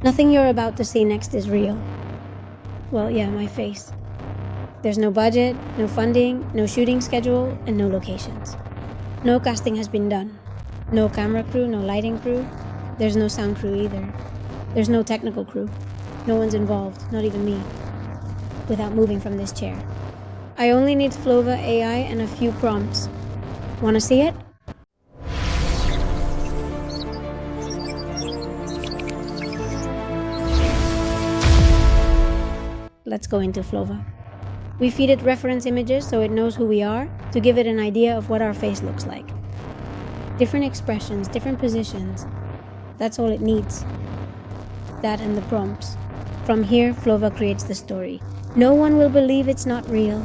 Nothing you're about to see next is real. Well, yeah, my face. There's no budget, no funding, no shooting schedule, and no locations. No casting has been done. No camera crew, no lighting crew. There's no sound crew either. There's no technical crew. No one's involved, not even me, without moving from this chair. I only need Flova AI and a few prompts. Wanna see it? Let's go into Flova. We feed it reference images so it knows who we are, to give it an idea of what our face looks like. Different expressions, different positions. That's all it needs. That and the prompts. From here, Flova creates the story. No one will believe it's not real.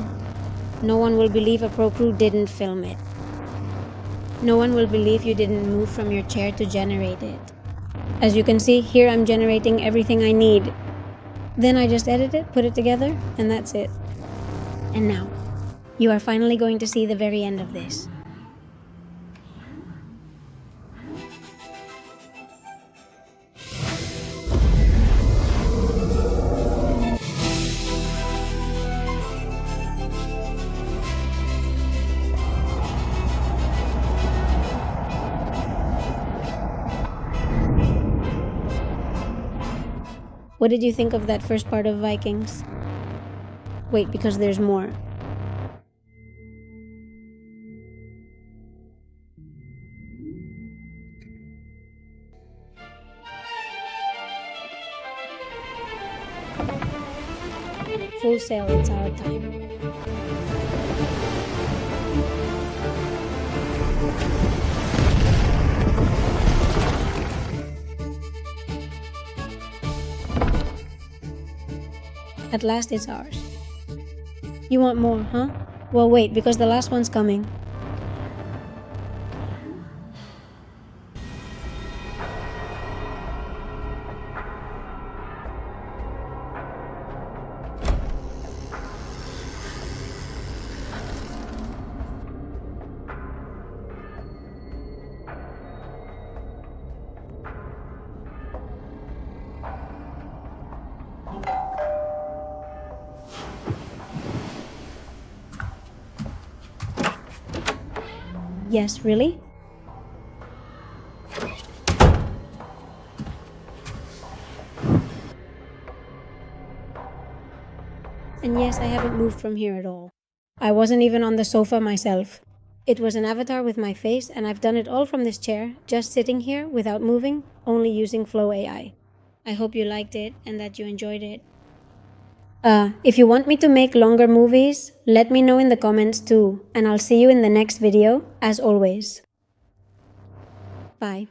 No one will believe a pro crew didn't film it. No one will believe you didn't move from your chair to generate it. As you can see, here I'm generating everything I need. Then I just edit it, put it together, and that's it. And now, you are finally going to see the very end of this. What did you think of that first part of Vikings? Wait, because there's more. Full sail, it's our time. At last it's ours. You want more, huh? Well, wait, because the last one's coming. Yes, really? And yes, I haven't moved from here at all. I wasn't even on the sofa myself. It was an avatar with my face, and I've done it all from this chair, just sitting here without moving, only using Flova AI. I hope you liked it and that you enjoyed it. If you want me to make longer movies, let me know in the comments too, and I'll see you in the next video, as always. Bye.